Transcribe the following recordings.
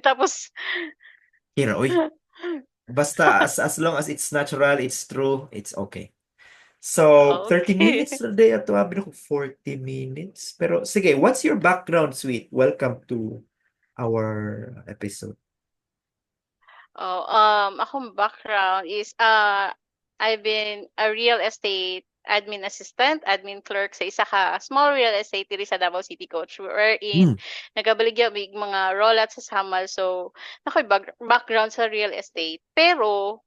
Tapos, Kira, uy. Basta as long as it's natural, it's true, it's okay. So, 30 okay. minutes na day ato abi ko 40 minutes. Pero sige, what's your background, sweet? Welcome to our episode. Oh, akong background is, I've been a real estate admin assistant, admin clerk sa isa ka small real estate diri sa Davao City, Coach, wherein Hmm. nagabaligya mig mga rollout sa Samal. So, nakoy background sa real estate. Pero,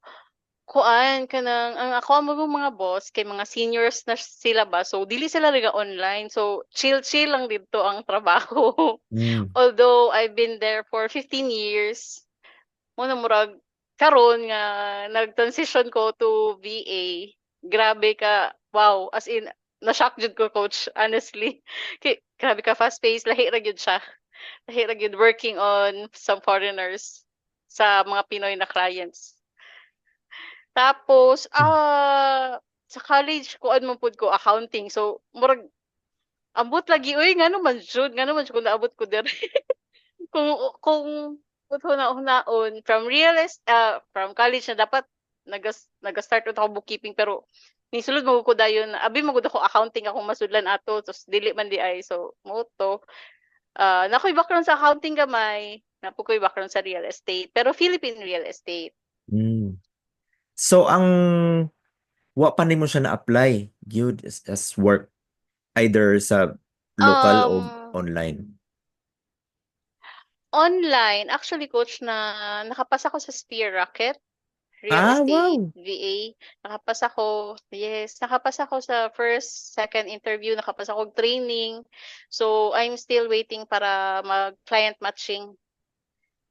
kuan kanang ang ako mo mga boss kay mga seniors na sila ba, so dili sila naga online, so chill chill lang dito ang trabaho. Hmm. Although I've been there for 15 years, muna murag karon nga nag-transition ko to VA. Grabe ka, wow, as in na-shock jud ko, coach, honestly. Kay grabe ka fast paced, lahi ra gyud siya. Lahi ra gyud working on some foreigners sa mga Pinoy na clients. Tapos, sa college kuan man pud ko accounting. So, murag ambot lagi uy ngano man jud kung naabot ko diri. Kung hunaon from college na dapat naga-start ut ako bookkeeping, pero nisulod mo ko dayon abi magud ako accounting akong masudlan ato tos dili man di ay, so mo to nakoy background sa accounting gamay, napukoy background sa real estate pero Philippine real estate. Hmm. So, ang wa pa nimo siya na-apply gyud as work either sa local o um online. Online actually, coach, na nakapasa ko sa Spear Racket Real Ah, Estate wow. VA. Nakapasa ko, yes, nakapasa ko sa first, second interview, nakapasa ko training. So, I'm still waiting para mag-client matching.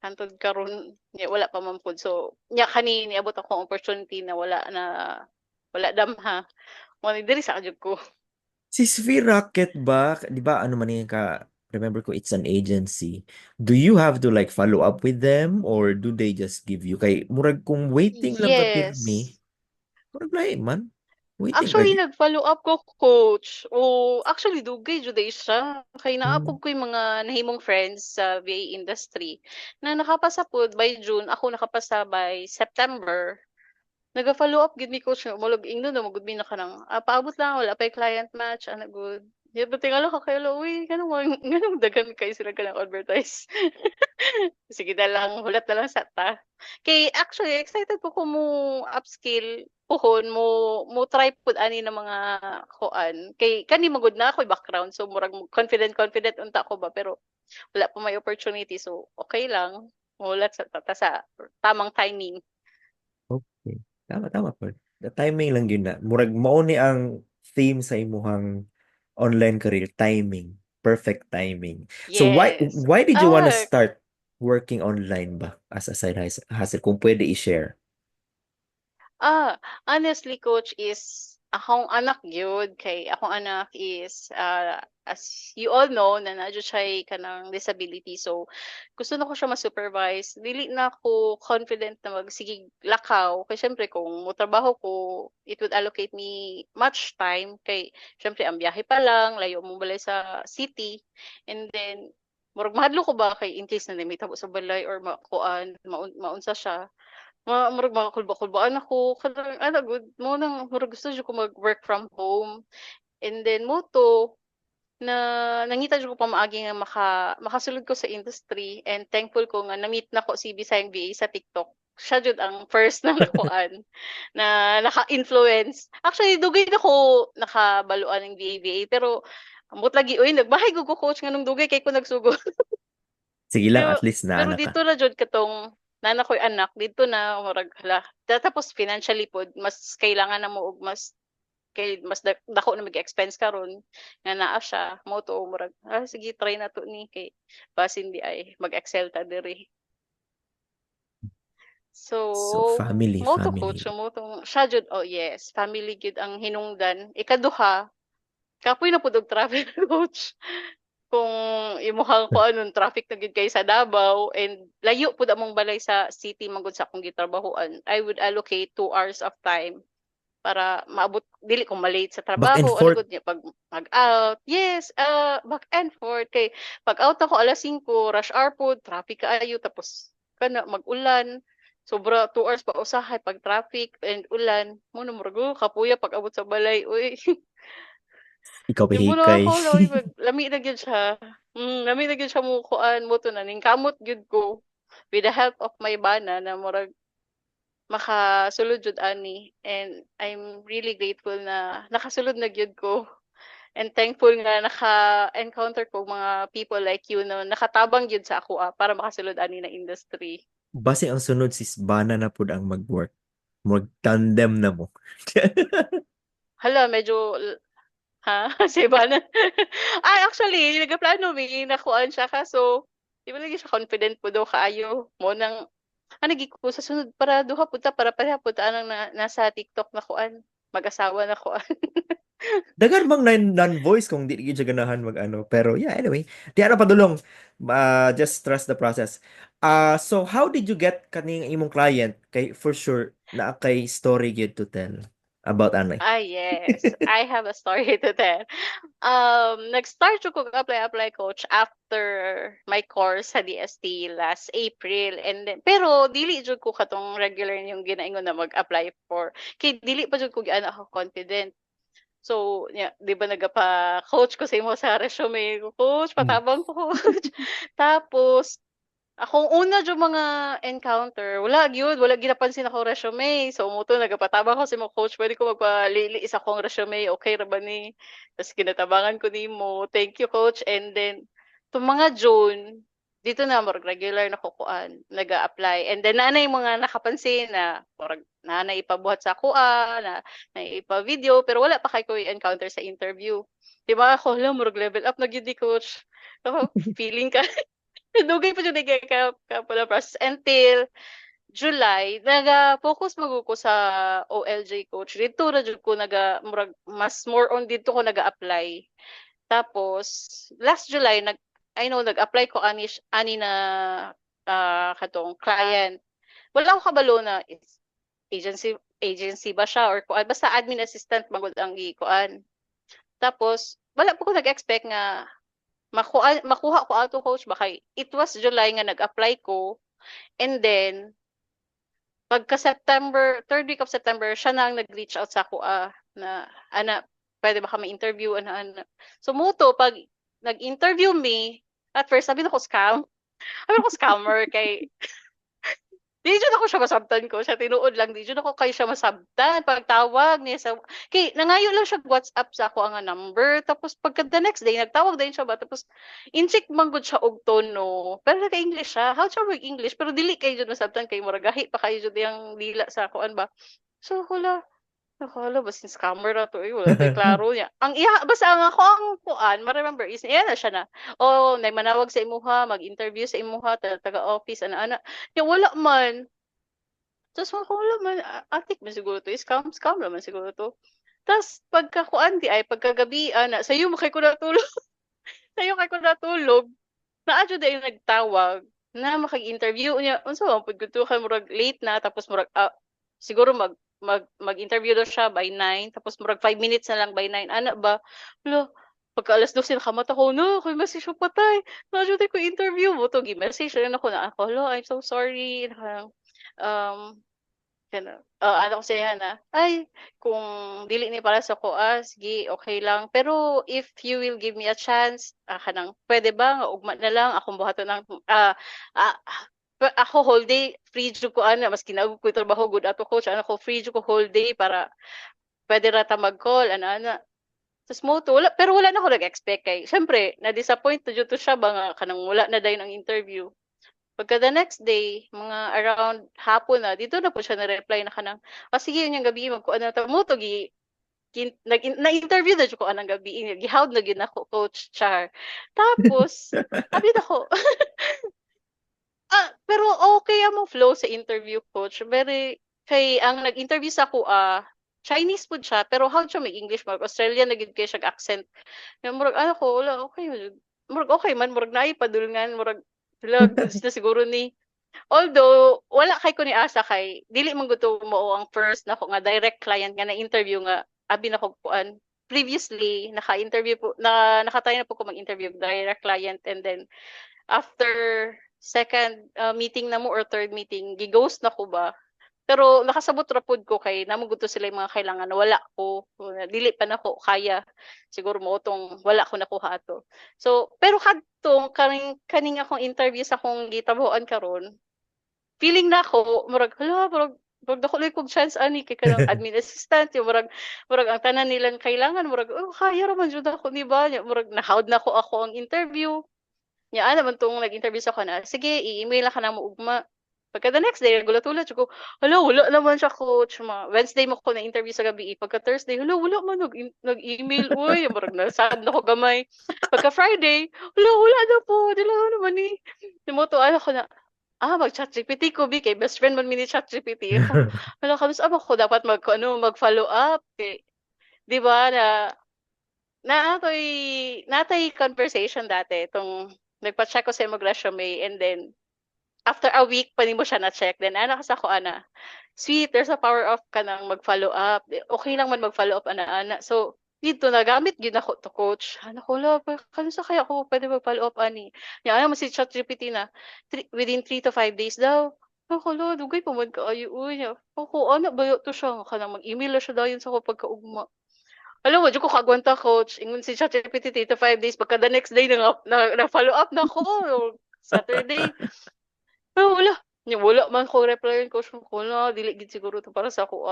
Hantod karon, wala pa man pud. So, nya kani niabot ako opportunity na wala damha. Mo ni diri sa kadyud ko. Si Sphere Rocket ba, di ba ano man yung ka, remember ko it's an agency. Do you have to like follow up with them or do they just give you kay murag kung waiting lang ka pirmi, Yes. murag lahi man. Waiting Actually, like nag-follow up ko, coach. O, actually, dugay, juday siya. Kaya mm, naapog ko yung mga nahimong friends sa VA industry na nakapasa po by June. Ako nakapasa by September. Naga-follow up, gid mi, coach. Mulog ingno na, magud mi na ka ng, paabot lang, wala pa yung client match, good. Di ba tingala ka kayo, uy, ganun dagan kayo sila ka ng advertise. Sige na lang, hulat na lang sa ta. Kay actually excited ko kung mo upskill puhon mo try pud ani ng mga kuan. Kay kani magud na ako background, so murag confident unta ko ba, pero wala pa may opportunity, so okay lang. Mulat sa tata sa tamang timing. okay. Tama tama po. The timing lang yun na. Murag mao ni ang theme sa imuhang online career, timing. Perfect timing. So Yes. why did you wanna Ah, start working online ba as a side hustle kung pwede i-share? Honestly, coach, is akong anak gyud, kay akong anak is as you all know na nadyo siya kanang disability, so gusto na ko siya ma-supervise. Dili na ako confident na magsige lakaw kay syempre kung motrabaho ko, it would allocate me much time, kay syempre ang biyahe pa lang layo mo balay sa city, and then murag mahadlo ko ba kay in case na may tabo sa balay or makuan maunsa siya. Murag makakulba-kulbaan ako kanang ana gud mo nang murag gusto jud ko mag-work from home, and then mo to na nangita jud ko pa maagi nga makasulod ko sa industry, and thankful ko nga na-meet nako si Bisayang VA sa TikTok. Siya jud ang first na nakuan na naka-influence. Actually dugay na ko nakabaluan ng VA pero ambot lagi uy nagbahay gud ko, coach, nganong dugay kay ko nagsugod. Sige lang, Pero at least na pero anak ka. dito na jud katong nana ko'y anak dito na murag hala tapos financially pod mas kailangan na mo og mas dako na mag-expense karon nga naa siya mo to murag sige try na to ni kay basin di ay mag-excel ta diri. So, So family, mo to, coach, family. mo to siya jud, oh yes, family gyud ang hinungdan. Ikaduha, kapoy na pud og travel, coach. Kung imuhang ko anon traffic na gid kay sa Davao and layo pud among balay sa city man gud sa akong gitrabahoan, I would allocate 2 hours of time para maabot dili ko malate sa Back and trabaho ano forth. gud niya pag mag-out. Yes, back and forth kay pag out ako alas 5 rush hour pod, traffic kaayo tapos kana mag-ulan. Sobra 2 hours pa usahay pag traffic and ulan. Mo na murag kapuya pag abot sa balay. Uy, Ikaw di mo na pahikay. ako lami lami na gyud siya. Lami na gyud siya mo kuan mo to na ning kamot gyud ko with the help of my bana na murag makasulod jud ani and I'm really grateful na nakasulod na gyud ko and thankful nga naka-encounter ko mga people like you no nakatabang gyud sa ako para makasulod ani na industry. Base ang sunod sis bana na pud ang mag-work. Mag-tandem na mo. Hala medyo ha si na ay actually nagaplano mi nakuan siya kaso di ba lagi siya confident po daw kaayo mo nang gid ko sa sunod para duha pud ta para pareha pud ta anang nasa TikTok na kuan mag-asawa na kuan. Dagan bang non-voice kung di gyud siya ganahan mag-ano. Pero yeah, anyway. Di ano padulong. Just trust the process. So how did you get kaning imong client? Kay for sure na kay story gyud to tell about anay. Ah, yes. I have a story to tell. Nag-start ko apply coach after my course sa DST last April and then pero dili jud ko katong regular yung ginaingon na mag-apply for. Kay dili pa jud ko giana ako confident. So, yeah, 'di ba nagapa-coach ko sa imo sa resume ko, coach, Mm. patabang ko, coach. Tapos akong una jud mga encounter, wala gyud napansin ako resume. So moto nagapatabang ko sa imong coach, pwede ko magpalili sa akong resume, okay ra ba ni? Tas kinatabangan ko nimo, thank you coach. And then tung mga June, dito na murag regular na ko kuan, nag-a-apply. And then naanay mga nakapansin na murag naanay ipabuhat sa ako na ipa-video pero wala pa kay ko encounter sa interview. Di ba ako, hala, murag level up na gyud ni coach. So, feeling ka dugay pa jud ka pala process until July naga-focus magud ko sa OLJ coach. Dito ra jud ko murag mas more on dito ko naga-apply. Tapos last July nag-apply ko ani na katong client. Wala ko kabalo na is agency ba siya or kuan basta admin assistant magud ang kuan. Tapos wala po ko nag-expect nga makuha ko auto coach ba kay it was July nga nag-apply ko and then pagka September, third week of September, siya na ang nag-reach out sa ako na ana pwede ba kami interview ana. So muto pag nag-interview me at first sabi ko scam. Sabi ko scammer kay di jud ako siya masabtan ko, siya tinuod lang di jud ako kay siya masabtan pagtawag niya sa kay nangayo lang siya WhatsApp sa ako ang number tapos pagka the next day nagtawag din siya ba tapos incheck man gud siya og tono pero naka-English siya how siya mag-English pero dili kay jud masabtan kay murag gahi pa kay jud yang dila sa kuan ba so hala basin scammer na to wala tay klaro niya ang iya basta ang ako ang kuan ma-remember is iya na siya na oh nay manawag sa imuha mag-interview sa imuha taga office ana wala man. Tapos ako wala man, atik man siguro to, scam naman siguro to. Tapos pagkakuan di ay pagkagabi na sayo mo kay ko natulog. Sayo kay ko natulog. Naa jud ay nagtawag na makag-interview niya. Unsa man pud gud kay murag late na tapos murag siguro mag-interview daw siya by 9 tapos murag 5 minutes na lang by 9 ana ba. Wala pagka alas 12 nakamata ko no kay message ko patay. Na jud ko interview mo to gi-message rin ako na ako. Hello, I'm so sorry. Um, ano ko sa na, "Ay, kung dili ni para sa ko, sige okay lang. Pero if you will give me a chance, kanang pwede ba nga ugma na lang akong buhaton ng ah, ako whole day free jud ko ana maski na ko trabaho good ato coach ano ko free jud ko whole day para pwede ra ta mag-call ana-ana." Tas mo to wala pero wala na ako nag-expect kay siyempre na-disappoint na jud to siya ba nga kanang wala na dayon ang interview. Pagka the next day, mga around hapon na, dito na po siya na-reply na kanang, sige, yun yung gabi, magkuan na mo to, na-interview na ko anang gabi, gihawd na gid ako, Coach Char. Tapos, sabi na ko, pero okay ang flow sa interview, Coach. Very, kay ang nag-interview sa ako, Chinese food siya, pero how siya may English, mag Australian na gid kay siya accent. Murag, ano ko, wala, okay, murag okay man, murag naipadulngan, murag, sila, na siguro ni. Although wala kay ko ni asa kay dili man gud mo ang first nako nga direct client nga na interview nga abi na ko kuan previously naka-interview po nakatry na po ko mag-interview direct client and then after second meeting na mo or third meeting gighost na ko ba pero nakasabot ra pud ko kay namo gud to sila yung mga kailangan na wala ko dili pa nako kaya siguro mo tong wala ko nakuha ato so pero kadtong kaning akong interview sa akong gitabuan karon feeling na ako, murag, hala, murag dako lang kog chance ani kay kanang admin assistant, yung murag ang tanan nilang kailangan, murag, oh, kaya ra man jud ako ni ba, nya, murag nahawd na ako ang interview. Nya naman tong nag-interview sa kana, sige, i-email na ka na mo ugma. Pagka the next day, gulat-ulat ko, hala, wala naman siya coach. Wednesday mo ko na interview sa gabi. Pagka Thursday, hala, wala man nag-email. Uy, marag nasad na ko gamay. Pagka Friday, hala, wala na po. Dila naman ni. Tumutuan ako na, mag-chat GPT ko, kay best friend man mini chat GPT. Ako, wala ka, ko dapat mag-follow up. Kay, di ba, natay conversation dati, itong, nagpa-check ko sa imong resume, and then, after a week, pa mo siya na-check. Then, kasi ako, sweet, there's a power of ka nang mag-follow up. Okay lang man mag-follow up, ana. So, dito, nagamit yun ako to coach. Ko, kano sa kaya ako pwede mag-follow up, ani? Yan, si ChatGPT na, within 3 to 5 days daw. Ako, dugay pa man ka, uy. Ako, ba to siya? Kanang mag-email na siya daw yun sa ko pagkaugma. Alam mo, di ko kagwanta, coach. Ingon si ChatGPT 3 to 5 days. Pagka the next day, na-follow up na ako. Saturday. Pero wala man ko reply ko na dili gid siguro to para sa ako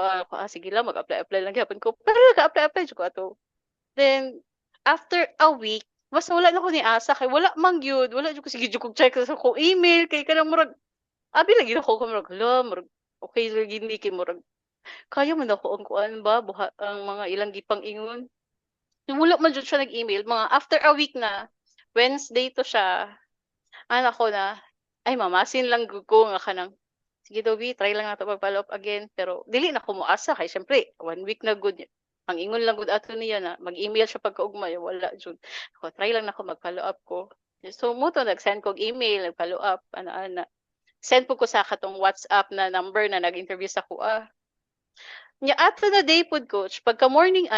sige lang mag-apply lang gyapon ko pero nag-apply jud ko ato then after a week basta wala na ko ni asa kay wala man gyud wala jud ko sige jud ko check sa ko email kay kanang murag abi lagi na ko murag murag okay ra gid ni kay murag kaya man ako ang kuan ba buha ang mga ilang gipang ingon wala man jud siya nag-email mga after a week na Wednesday to siya ko na ay mamasin lang gud ko nga kanang sige Dobby, try lang nato mag-follow up again pero dili na ko moasa kay syempre 1 week na gud ang ingon lang gud ato niya na mag-email siya pagkaugma wala jud ako try lang nako mag-follow up ko so mo to nag-send kog email nag-follow up ana send po ko sa katong WhatsApp na number na nag-interview sa kuha nya ato na day pod coach pagka morning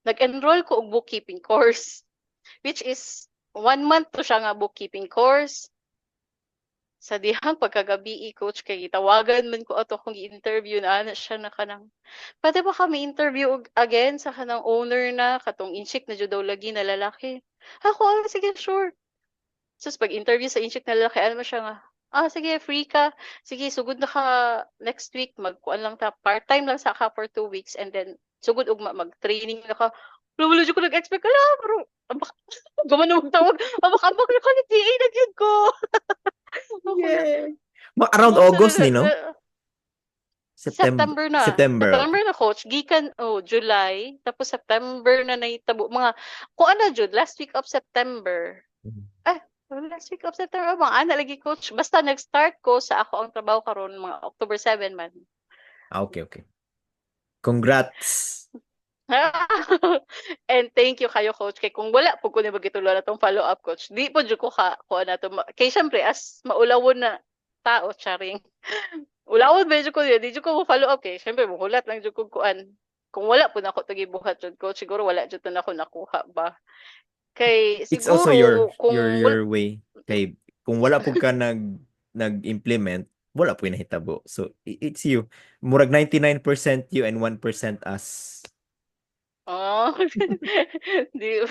nag-enroll ko og bookkeeping course which is 1 month to siya nga bookkeeping course sa dihang pagkagabi coach kay tawagan man ko ato kung i-interview na siya na kanang pwede ba kami interview again sa kanang owner na katong incheck na jud daw lagi na lalaki ako sige sure sus pag interview sa incheck na lalaki ano siya nga sige free ka sige sugod na ka next week magkuan lang ta part-time lang sa ka for 2 weeks and then sugod ugma mag-training na ka wala jud ko nag-expect kala bro gumanong tawag abak na ka ni TA na gyud ko Yeah. Around mo August ni, no? September. September na. September, September okay. na coach. Gikan July tapos September na nahitabo mga kuan na jud last week of September. Last week of September mga ana lagi coach. Basta nag-start ko sa ako ang trabaho karon mga October 7 man. Okay. Congrats. And thank you kayo coach kay kung wala po ko ni magitulo na tong follow up coach. Di po jud ko kuan na to. Kay syempre as maulawon na tao charing. Ulawon ba jud ko di jud ko mo follow up kay syempre muhulat lang jud ko kuan. Kung wala po na ako tagi buhat jud ko siguro wala jud na ako nakuha ba. Kay It's also siguro kung your way. Kay kung wala po ka nag-implement, wala po nahitabo. So it's you. Murag 99% you and 1% us. di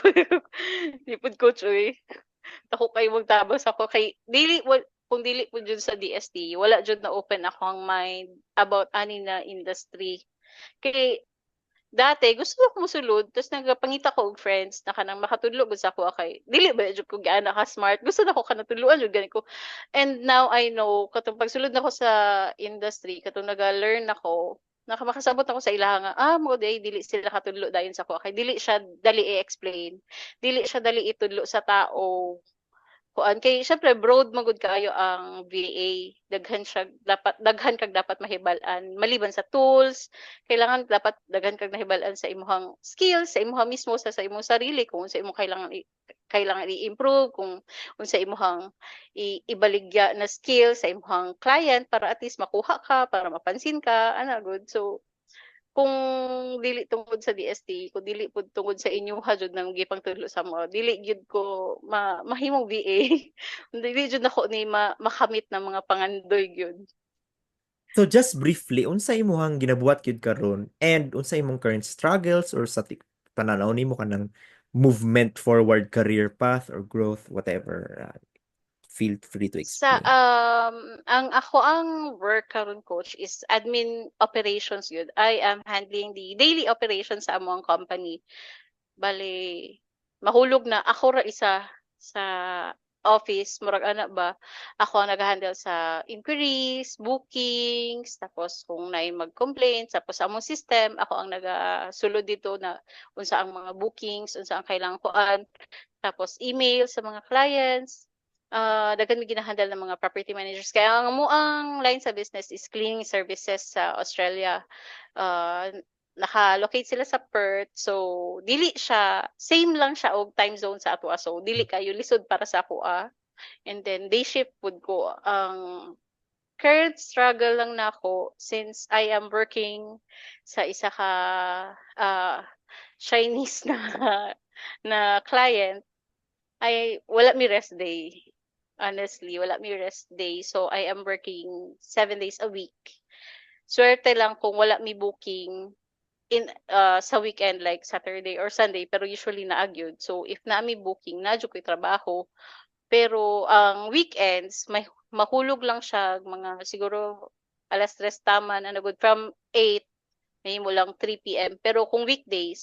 di pud coach uy. Ako kay magtabas ako kay kung dili po jud sa DST, wala jud na open ako ang mind about ani na industry. Kay dati gusto ko mosulod tapos nagapangita ko og friends na kanang makatudlo gud sa ako kay dili ba jud ko gaana ka smart gusto na ko kanatudloan jud gani ko and now I know katong pagsulod nako sa industry katong naga-learn ako nakamakasabot ako sa ilaha nga mo day dili sila katudlo dayon sa ako kay dili siya dali i-explain dili siya dali itudlo sa tao kuan kay syempre broad man gud kaayo ang VA. Daghan kag dapat mahibal-an maliban sa tools, kailangan dapat daghan kag nahibal-an sa imong skills, sa imong mismo sa imong sarili kung unsa imong kailangan i-improve, kung unsa imong ibaligya na skill sa imong client para at least makuha ka, para mapansin ka, ana good. So kung dili tungod sa DST, kung dili pud tungod sa inyuha jud nang gipangtudlo sa mo, dili gyud ko mahimong VA. Dili jud nako ni makamit ng mga pangandoy gyud. So just briefly, unsa imong ginabuhat gyud karon and unsa imong current struggles or sa pananaw nimo kanang movement forward career path or growth whatever. Feel free to Sa explain. ang work karon coach is admin operations yun. I am handling the daily operations sa among company. Bale, mahulog na ako ra isa sa office, murag ana ba, ako ang nag-handle sa inquiries, bookings, tapos kung naay mag-complaints, tapos sa among system, ako ang nagasulod dito na unsa ang mga bookings, unsa ang kailangan kuan, tapos email sa mga clients. Daghan mi ginahandle ng mga property managers. Kaya ang amuang line sa business is cleaning services sa Australia. Uh, Naka-locate sila sa Perth. So, dili siya, same lang siya og time zone sa ato. So, dili kayo lisod para sa ako. And then, day shift pud ko. Ang current struggle lang nako since I am working sa isa ka Chinese na na client, ay wala mi rest day. Honestly, wala mi rest day. So, I am working 7 days a week. Swerte lang kung wala mi booking sa weekend like Saturday or Sunday pero usually naagyod. So if na mi booking na ko'y trabaho pero ang weekends may mahulog lang siya mga siguro 3:00 tama na nagud from 8 may mo lang 3 p.m. Pero kung weekdays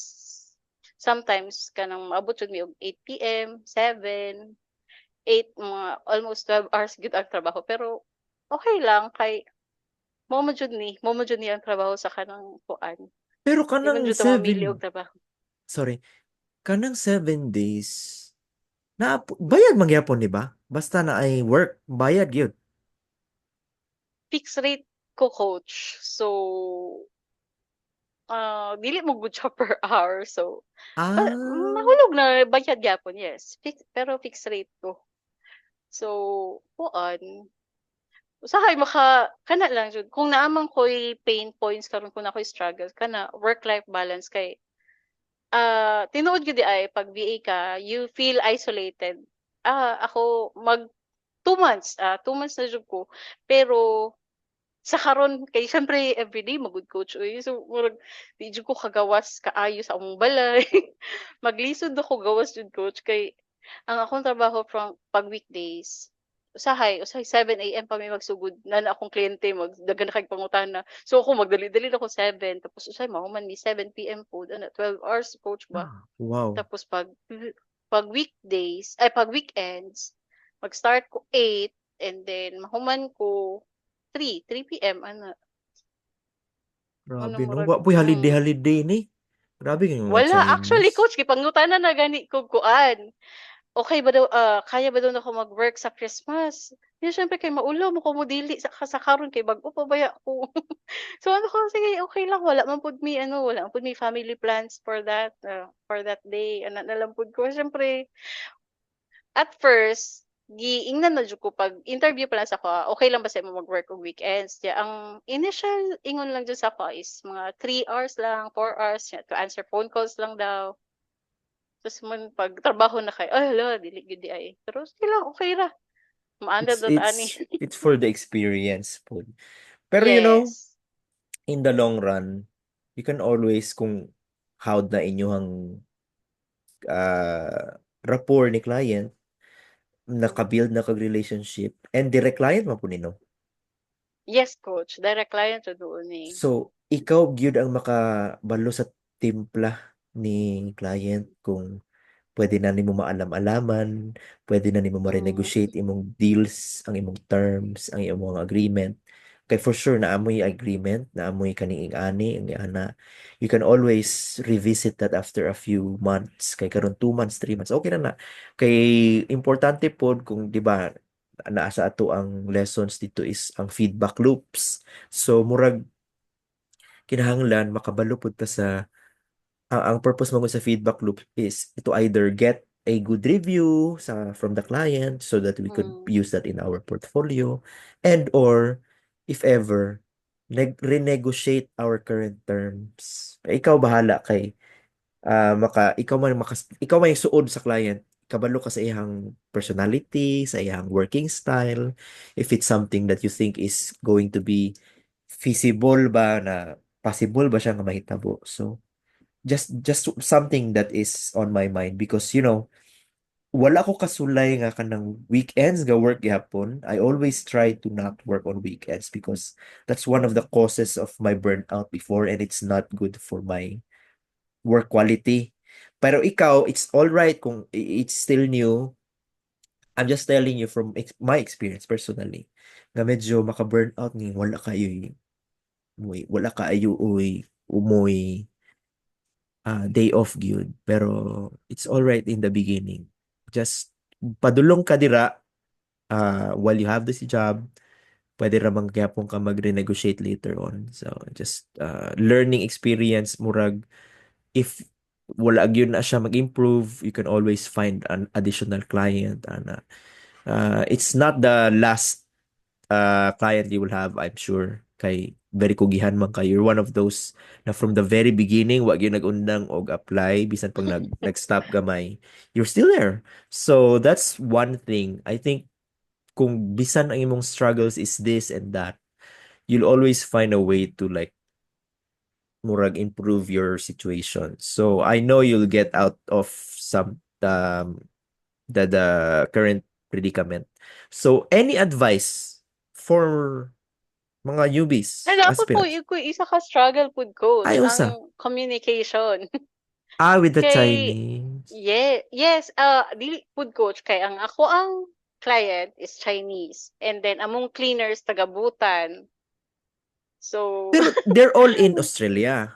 sometimes kanang maabot jud mi og 8 p.m., 7, 8 mga almost 12 hours gud ang trabaho pero okay lang kay mo man jud ni ang trabaho sa kanang kuan. Pero Di man kanang jud ta mamili og trabaho. sorry, kanang 7 days, bayad mangyapon, di ba? Basta na ay work, bayad yun. Fixed rate ko coach. So, dili mo good siya per hour. So, Ah, mahulog na bayad gyapon, yes. Pero fixed rate ko. So, kuan. Usahay kana lang jud. Kung naamang ko'y pain points karon kung ako'y struggle, kana work-life balance kay tinuod gyud ay pag VA ka, you feel isolated. Ako 2 months, 2 months na jud ko. Pero sa karon kay siyempre everyday magud coach uy. So murag di jud ko kagawas kaayo sa among balay. Maglisod ako gawas jud coach kay ang akong trabaho from pag weekdays usahay 7 AM pa may magsugod na akong kliyente daghan na kay pangutana. So ako magdali-dali na ako 7 tapos usahay mahuman ni 7 PM po ana 12 hours coach ba. wow. Tapos pag weekdays ay pag weekends mag-start ko 8 and then mahuman ko 3 PM ano Grabe, no? murag Wapoy holiday-holiday ni. Grabe yung mga wala actually Chinese. coach gipangutana na gani ko kuan. Okay ba daw kaya ba daw nako mag-work sa Christmas? Di syempre kay maulaw mo ko mo dili sa karon kay bag-o pa baya ko. So ano ko sige okay lang wala man pud mi wala man pud mi family plans for that day. Ana na lang pud ko syempre at first, giingnan na jud ko pag interview pa lang sa ako, okay lang ba sa imo mag-work og weekends? Kaya ang initial ingon lang jud sa ako is mga 3 hours lang, 4 hours to answer phone calls lang daw. Tapos man pag trabaho na kay, ay hala, dili gyud di ay. Pero sige lang, okay ra. Maanda It's daw ta ani. it's it's for the experience po. Pero Yes. in the long run, you can always kung how na inyong rapport ni client, Mm. nakabuild na kag relationship, and direct client man po nino. Yes, coach. Direct client to doon eh. So, ikaw gyud ang makabalo sa timpla ni client kung pwede na nimo maalam-alaman, pwede na nimo Mm. ma-renegotiate imong deals, ang imong terms, ang imong agreement. Kay for sure na amoy agreement, na amoy kaning ani ana. You can always revisit that after a few months. Kay karon 2 months, 3 months, okay na na. Kay importante pod kung di ba naa sa ato ang lessons dito is ang feedback loops. So murag kinahanglan makabalo pod ta sa ang purpose mo sa feedback loop is to either get a good review from the client so that we could Mm. use that in our portfolio, and or if ever renegotiate our current terms. Ikaw bahala kay ikaw man yung suod sa client, kabalo ka sa iyang personality, sa iyang working style, if it's something that you think is going to be feasible ba, na possible ba siya nga mahitabo. So just something that is on my mind because wala ko kasulay nga kanang weekends ga work gyapon. I always try to not work on weekends because that's one of the causes of my burnout before, and it's not good for my work quality. Pero ikaw, it's all right kung it's still new. I'm just telling you from my experience personally nga medyo maka-burnout ni wala kayo umoy day off gyud, pero it's all right in the beginning. Just padulong ka dira while you have this job, pwede ramang gyapon ka mag-renegotiate later on. So just learning experience murag, if wala gyud na siya mag-improve, you can always find an additional client, ana. It's not the last client you will have, I'm sure. Kay very kugihan man kayo. You're one of those na from the very beginning, wag yung nag-undang og apply, bisan pag nag-stop gamay, you're still there. So that's one thing. I think kung bisan ang imong struggles is this and that, you'll always find a way to like murag improve your situation. So I know you'll get out of some the current predicament. So any advice for mga newbies, Dapat po aspirants? yung isa ka struggle pud coach Ay, usa. ang communication. With the Kay Chinese. yes, dili pud coach kay ako ang client is Chinese and then among cleaners taga Bhutan. So Pero they're all in Australia.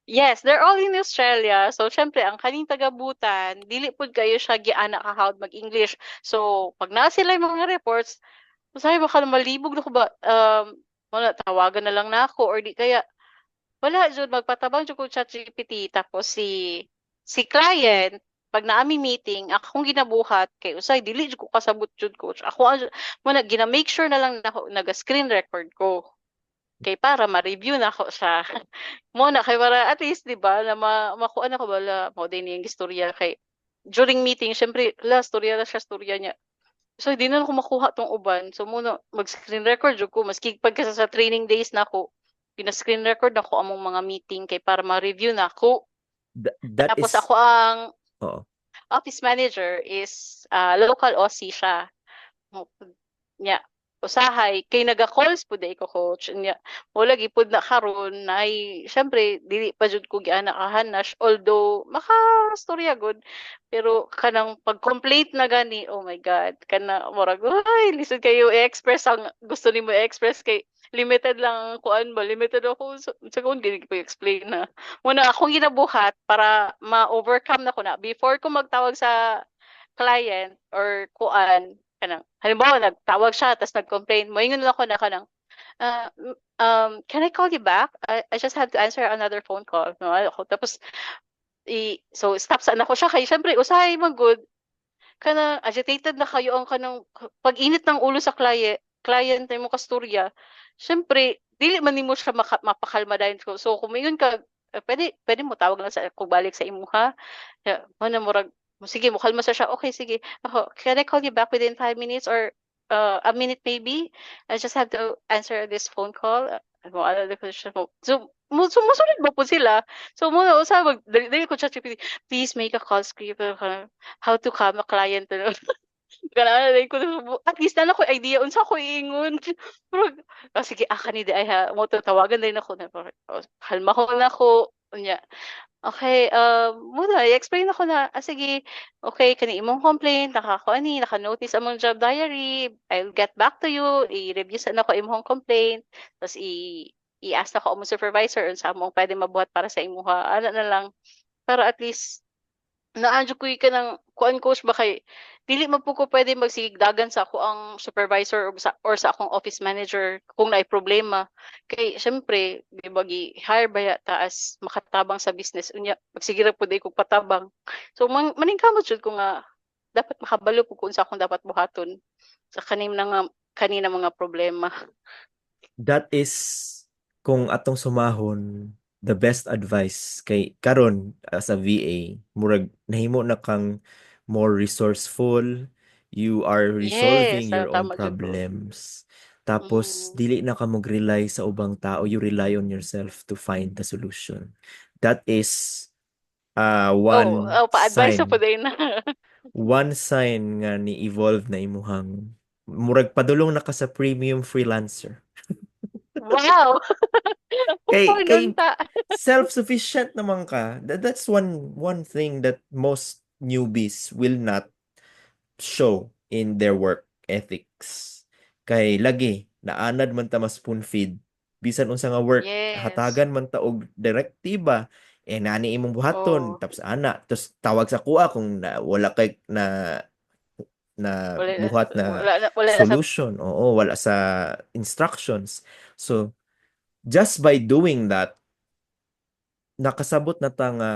yes, they're all in Australia. So syempre ang kaning taga Bhutan, dili pud kayo siya giana ka hawd mag-English. So pag naa sila yung mga reports, sabi baka malibog na ko ba wala tawagan na lang na ako or di kaya wala jud magpatabang jud ko ChatGPT tapos si client pag naami meeting akong ginabuhat kay usay dili jud ko kasabot jud coach ako mo na gina-make sure na lang na ako naga-screen record ko kay para ma-review na ako siya mo na kay para at least di ba na makuha na ko bala mo din yung istorya kay during meeting syempre la storya na siya storya niya so hindi na ako makuha tong uban so muna mag-screen record jud ko maski pagka sa training days na ako pina-screen record na ko among mga meeting kay para ma-review na ko. That Tapos is, ako ang oh, office manager is local Aussie siya. Nya usahay kay naga-calls pud ko coach nya wala gipud na karon ay syempre dili pa jud ko giana kahanas although maka storya good pero kanang pag-complaint na gani oh my god kana murag ay lisod kayo i-express ang gusto nimo i-express kay limited lang ang kuan ba limited ako sa kung gini ko explain na muna akong ginabuhat para ma-overcome na ko na before ko magtawag sa client or kuan kanang halimbawa nagtawag siya tapos nag-complain moingon lang ako na kanang can I call you back? I just have to answer another phone call no ako tapos so stop sa ako siya kay syempre usahay man good kana agitated na kayo ang kanang pag-init ng ulo sa client mo kasturya syempre dili man nimo siya mapakalma dahil ko so kung mayon ka pwede mo tawag lang sa kung balik sa imuha mo na murag sige mo kalma sa siya okay sige ako can I call you back within 5 minutes or a minute maybe I just have to answer this phone call mo ano ko siya so sumusunod ba po sila so mo sa dali ko chat please make a call script how to calm a client kana na ko at least na ko idea unsa ko iingon pero sige kanidi ay ha mo tawagan din ako na kalma ko na ko unya Okay, muna i-explain ako na, sige, okay, kani imong complaint, naka-notice among job diary, I'll get back to you, i-review sa nako imong complaint, tapos i-ask na ko among supervisor unsa among pwede mabuhat para sa imuha, ana na lang, para at least naadyo ko'y kanang kuan coach ba kay dili man po ko pwede magsigdagan sa ako ang supervisor or sa akong office manager kung naay problema. Kay siyempre, di ba hire ba ya taas makatabang sa business unya magsigira pud ay kog patabang. So maningkamot jud ko nga dapat makabalo po kung sa akong dapat buhaton sa kanina mga problema. That is kung atong sumahon the best advice kay karon as a VA murag nahimo na kang more resourceful, you are resolving Yes, your own tama jud ko. problems, tapos Mm. dili na ka mag-rely sa ubang tao, you rely on yourself to find the solution. That is Oh, one pa-advise sa sign, pud na. nga ni evolve na imuhang murag padulong na ka sa premium freelancer. Wow. Kay Unta. self-sufficient naman ka. That's one thing that most newbies will not show in their work ethics. Kay lagi naanad man ta mas spoon feed bisan unsa nga work Yes. hatagan man ta og direktiba nani imong buhaton Oh, tapos ana tapos tawag sa kuha kung wala kay na wala na buhat na wala na sa solution, oo, wala sa instructions. So just by doing that nakasabot na ta nga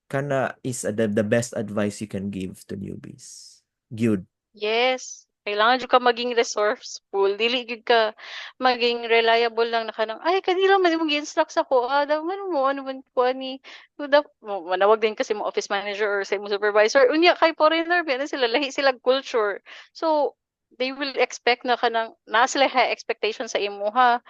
kana is the best advice you can give to newbies. Good. yes. Kailangan jud ka maging resourceful. Dili jud ka maging reliable lang na kanang, ay, kanila man imong gi-instruct sa ko. Daw ano man ko ani. Manawag din kasi mo office manager or sa mo supervisor. Unya kay foreigner, ba sila lahi sila culture. So, they will expect na kanang na sila high expectation sa imuha.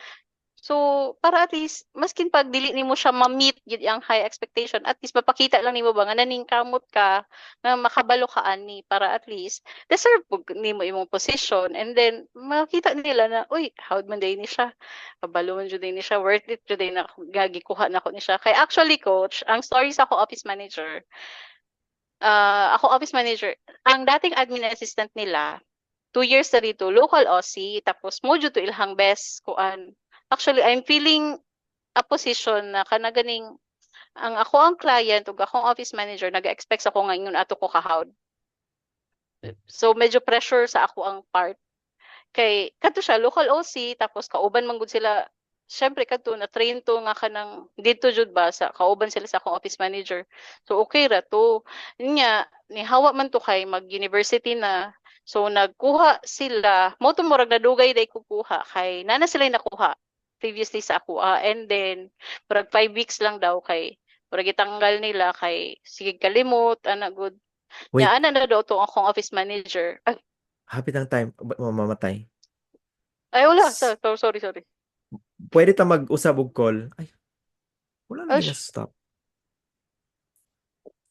So, para at least, maskin pag dili nimo siya ma-meet gid ang high expectation, at least mapakita lang nimo ba nga naningkamot ka, na makabalo ka ani para at least deserve pug nimo imong position, and then makita nila na uy, howd man day ni siya. Kabalo man jud ni siya, worth it jud na gagikuha nako ni siya. Kay actually coach, ang story sa ako office manager, ako office manager, ang dating admin assistant nila 2 years na dito, local Aussie, tapos mo to ilhang best kuan. Actually, I'm feeling a position na kanaganing ang ako ang client ug akong office manager naga-expect ako nga ingon ato ko kahawd. So medyo pressure sa ako ang part. Kay kadto siya local OC tapos kauban man gud sila. Syempre kadto na train to nga kanang dito jud ba sa kauban sila sa akong office manager. So okay ra to. Nya ni hawa man to kay mag-university na. So nagkuha sila, mo to murag nadugay day kukuha kay nana sila nakuha previously sa ako. And then murag 5 weeks lang daw kay murag itanggal nila kay sige kalimot ana good. Nya Wait, ana na daw to akong office manager. hapit ang time. Mamamatay. Ay wala, S- sorry, sorry. Pwede ta mag-usab og call. Ay, wala lagi na Ash, stop.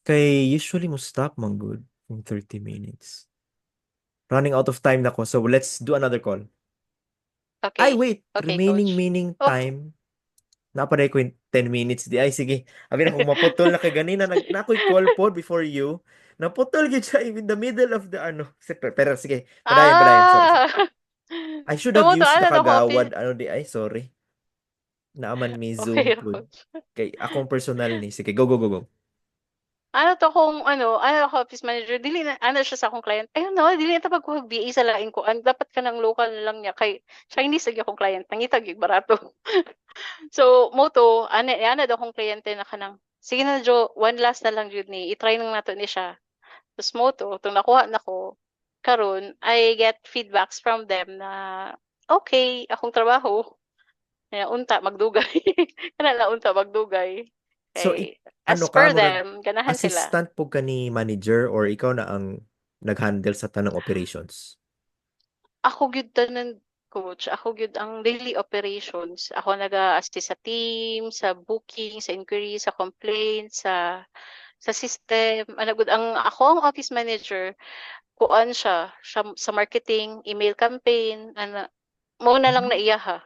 Kay usually mo stop man good in 30 minutes. Running out of time na ko. So let's do another call. Ay, okay. wait. Okay, Remaining coach. meaning Okay. time. Napanay ko yung 10 minutes di. Ay, sige. Abi na kung maputol na kay ganina. Na ako'y call po before you. Naputol yun siya in the middle of the ano. Pero sige. Padayon. Sorry, sorry. Ah! I should have Tumuto, used the ano to, kagawad. Ano di. Ay, sorry. Naaman may Zoom okay, po. coach. Kay akong personal ni. Sige, go. Ano ako, office manager, dili na, ano siya sa akong client, ayun no, dili na tapag ko BA sa lain ko, dapat ka ng local na lang niya, kay Chinese lagi akong client, nangitag yung barato. So, moto, ana daw akong kliyente na kanang, sige na Jo, one last na lang yun ni, itry nang nato ni siya. Tapos moto, itong nakuha na ko, karon I get feedbacks from them na, okay, akong trabaho, kaya unta magdugay. Kana unta magdugay. So, Kay ano as ka? per Murag them, ganahan sila. assistant po ka ni manager or ikaw na ang nag-handle sa tanang operations? Ako gyud tanan coach, ako gyud ang daily operations. Ako naga-assist sa team, sa booking, sa inquiry, sa complaint, sa system. Ano gud ang ako ang office manager, kuan siya sa marketing, email campaign, ana mo na lang na Mhm. iya ha.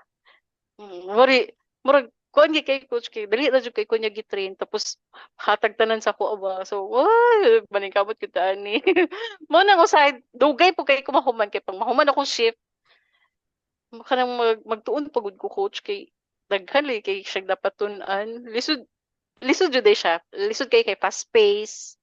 Murag kuan gyud kay coach kay dali ra jud kay kunya gi-train tapos hatag tanan sa ko ba. So, ay maningkamot gyud ta ani. Mo nang usahay dugay po kay kumahuman kay pag mahuman akong shift kanang magtuon pagud ko coach kay daghan kay siya dapat tun-an. Lisod jud siya. Lisod kay fast pace.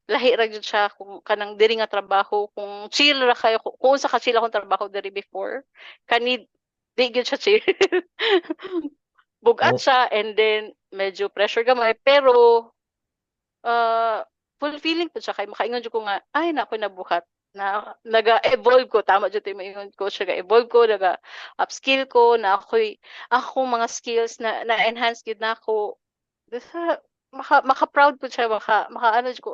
Lahi ra jud siya kung kanang diri nga trabaho kung chill ra kayo kung unsa ka chill akong trabaho diri before kani di gyud siya chill. Bugat Oh, siya and then medyo pressure gamay pero uh, fulfilling po siya kay makaingon jud ko nga ay na ako nabuhat na naga-evolve ko tama jud yung maingon ko siya ga-evolve ko upskill ko na ako mga skills na enhance gid na ako. Basta maka-proud po siya maka ano jud ko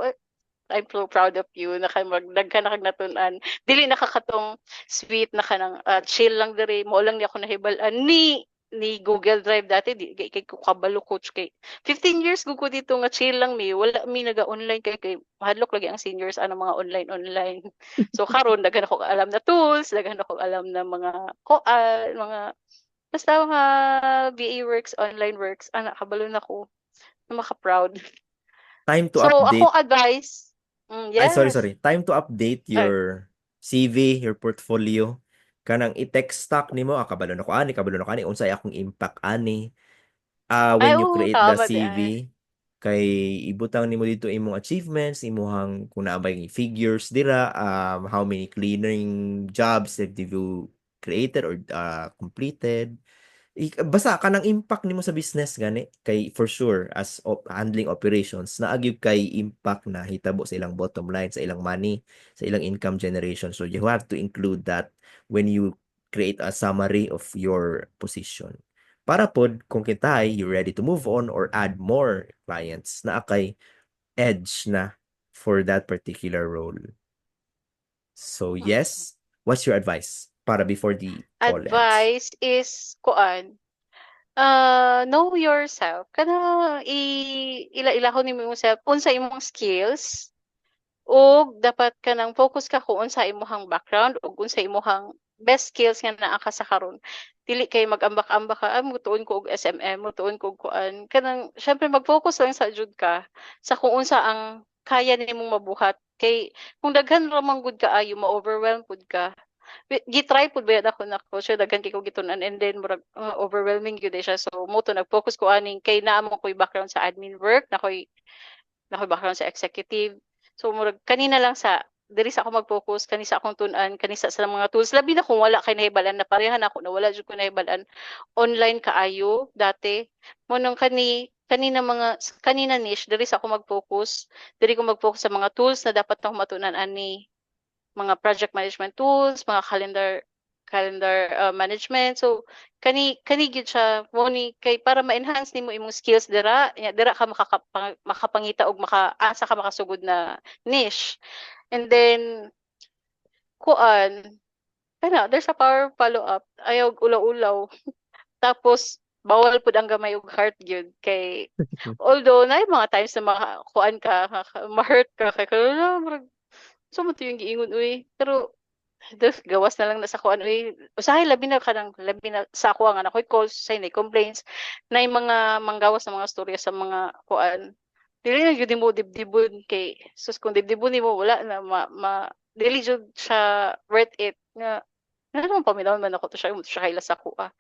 I'm so proud of you na kay magdaghan na kag natun-an dili nakakatong sweet na kanang chill lang diri mo lang ni ako nahibal-an ni Google Drive dati di kay ko kabalo coach kay 15 years gud ko dito nga chill lang wala mi naga-online kay mahadlok lagi ang seniors ano mga online so karon daghan ako alam na tools daghan ako alam na mga mga basta mga VA works online works ana kabalo na ko na maka-proud time to so ako update. advice Ay, sorry, yes. sorry. Time to update Ay, your CV, your portfolio. Kanang i-text stock nimo, kabalo na ko ani, kabalo na ko ani, unsay akong impact ani. ay When you oo, create the tama di CV, ay. kay ibutang nimo dito imong achievements, imuhang kung naa bay figures dira, how many cleaning jobs that you created or completed. Basta ka ng impact nimo sa business gani kay for sure as handling operations naagyud kay impact na hitabo sa ilang bottom line sa ilang money sa ilang income generation, so you have to include that when you create a summary of your position para pod kung kitay you ready to move on or add more clients na kay edge na for that particular role. So Mm. yes, what's your advice para before the call ends? Advice is kuan. Know yourself. Kana ila-ilahon nimo imong self unsa imong skills ug dapat ka nang focus ka kung unsa imong background ug unsa imong best skills nga naa ka sa karon. Dili kay mag-ambak-ambak ka, mutuon ko og SMM, mutuon ko og kuan. Kanang syempre mag-focus lang sa jud ka sa kung unsa ang kaya nimong mabuhat. Kay kung daghan ra man gud kaayo ma-overwhelm pud ka. Gitry pud ba ako na ko siya daghan kay ko gitunan and then murag overwhelming gyud siya. So mo to nag-focus ko aning kay naa mo ko'y background sa admin work, na ko'y background sa executive. So murag kanina lang sa diri sa ako mag-focus kani sa akong tun-an kani sa mga tools labi na kung wala kay nahibalan na pareha na ako na wala jud ko nahibalan online kaayo dati mo nang kanina mga kanina niche diri sa ako mag-focus diri ko mag-focus sa mga tools na dapat na matunan ani mga project management tools, mga calendar management. So kani gyud siya mo ni kay para ma-enhance nimo imong skills dira ka makapangita og makaasa ka makasugod na niche. And then kuan kana there's a power follow up ayaw ulaw-ulaw tapos bawal pud ang gamay og heart gyud kay although na mga times na kuan ka ma-hurt ka kay so mo yung giingon uy pero gawas na lang na sa kuan uy usahay labi na sa ako nga nakoy calls say na complaints na yung mga manggawas na mga storya sa mga kuan dili na gyud mo dibdibon kay sus kung dibdibon nimo wala na dili jud siya worth it nga naman paminaw man ako to siya hila sa kuha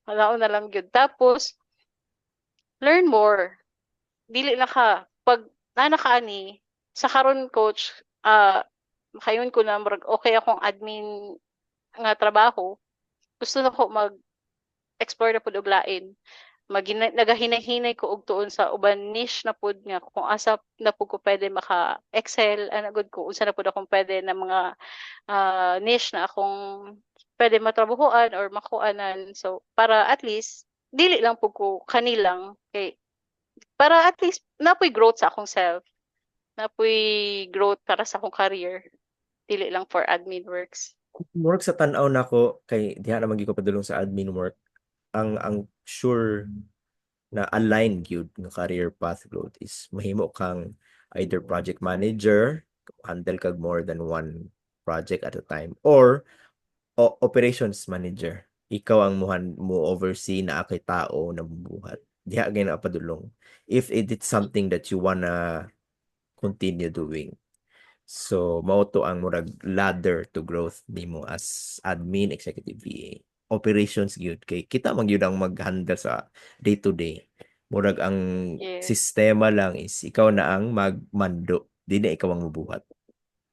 wala na lang gyud tapos learn more dili na ka pag ka ani sa karon coach makayon ko na murag okay akong admin nga trabaho gusto na ko mag-explore na pud og lain nagahinay-hinay ko og tuon sa uban niche na pud nga kung asa na pud ko pwede maka-excel ana gud ko unsa na pud akong pwede na mga niche na akong pwede matrabahoan or makuanan so para at least dili lang pud ko kanilang kay para at least napoy growth sa akong self napoy growth para sa akong career dili lang for admin works. Work sa tanaw nako kay diha naman gyud ko padulong sa admin work. Ang sure na align gyud nga career path growth is mahimo kang either project manager, handle kag more than one project at a time, or operations manager. ikaw ang mo oversee na kay tao na bubuhat. Diha gyud na padulong. If it's something that you wanna continue doing. So, mao to ang murag ladder to growth nimo as admin, executive VA. Operations gyud kay kita man gyud ang mag-handle sa day to day. Murag ang Yes. sistema lang is ikaw na ang magmando, di na ikaw ang mubuhat.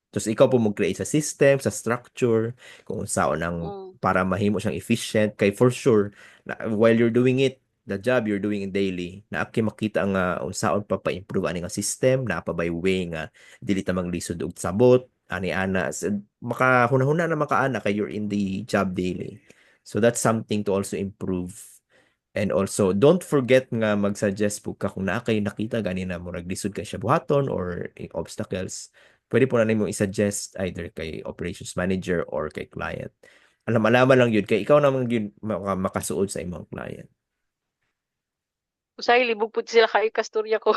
Tapos ikaw po mag-create sa system, sa structure, kung saan ang Mm. para mahimo siyang efficient. Kay for sure, na, while you're doing it, the job you're doing daily, na apki makita nga unsaon pa pa-improve ani nga system, na pa by way nga dili ta maglisod og sabot, ani ana maka hunahuna na makaana kay you're in the job daily. So that's something to also improve. And also, don't forget nga mag-suggest po ka kung naa kayo nakita ganina mo naglisod kay siya buhaton or obstacles. Pwede po na nimo i-suggest either kay operations manager or kay client. Alam-alaman lang yun kay ikaw naman yun makasuod sa imong client. Usay libog pud sila kay kasturya ko.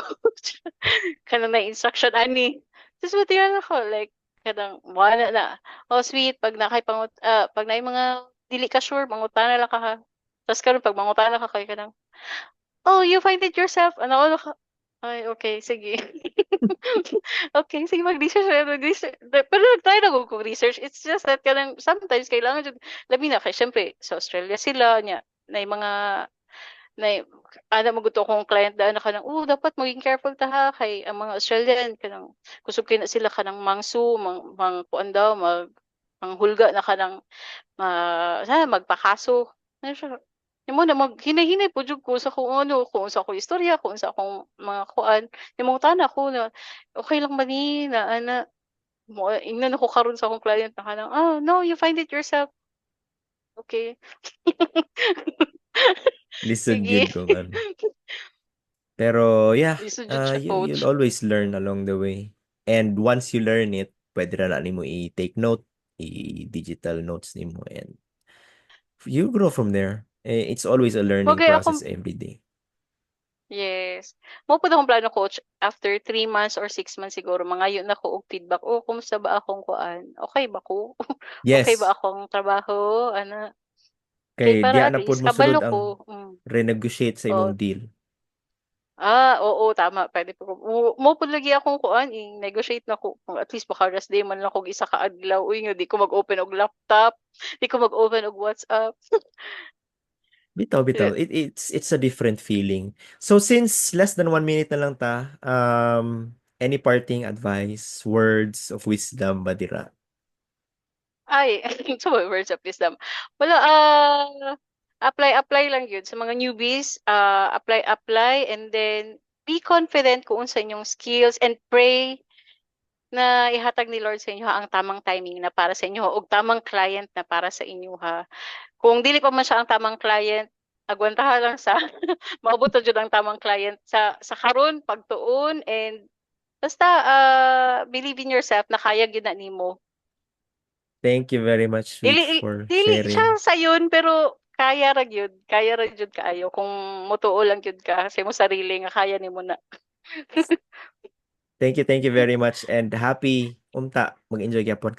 Kanang na instruction ani. Tapos matiyan ako like kanang wala na. Oh sweet pag pag na mga dili ka sure mangutana lang ka ha. Tapos karon pag mangutana ka kay kanang oh you find it yourself ano ka. Ay okay sige. Okay sige mag-research. Pero nag-try na ko research. It's just that kanang sometimes kailangan jud labi na kay syempre sa Australia sila nya na mga na ana maguto kong client daan na kanang dapat maging careful ta ha kay ang mga Australian kanang kusog kay na sila kanang mangsu mang kuan daw manghulga na kanang magpakaso na siya mo na maghinay-hinay po jud ko sa kung ano kung sa ko istorya kung sa akong mga kuan nimo tana ko na okay lang ba ni na ana mo ingnan ako karon sa akong client na kanang no you find it yourself okay. Lisod Sige. yun kung ano. Pero yeah, Lisod jud siya you'll coach. always learn along the way. And once you learn it, pwede na nimo i-take note, i-digital notes nimo and you grow from there. It's always a learning Okay, process ako, every day. yes. Mo po akong plano, coach. After 3 months or 6 months siguro, mangayon na ko og feedback. Kumusta ba akong kuan? Okay ba ko? Okay ba Yes, akong trabaho? Ano? kay Okay, diya para at na pod least, mo sulod kabalo ang ko. Mm. renegotiate sa Oh, imong deal. oo, tama. Pwede po. Mo po lagi akong kuan, i-negotiate na ko. Kung at least baka rest day man lang kog isa ka adlaw. Uy, nga, di ko mag-open og laptop. Di ko mag-open og WhatsApp. Bitaw, bitaw. It's a different feeling. So since less than 1 minute na lang ta, any parting advice, words of wisdom ba dira? Ay, so words of wisdom. Wala, apply lang yun sa mga newbies. Apply, and then be confident kung sa inyong skills and pray na ihatag ni Lord sa inyo ang tamang timing na para sa inyo o tamang client na para sa inyo ha. Kung dili pa man siya ang tamang client, agwantahan lang sa maabot na jud ang tamang client sa karon pagtuon and basta believe in yourself na kaya gyud na nimo. Thank you very much, Sweet, Dili for dili siya sharing. sayon pero kaya ra gyud kaayo kung motuo lang gyud ka sa imong sarili nga kaya nimo na. Thank you very much and happy unta mag-enjoy gyapon ka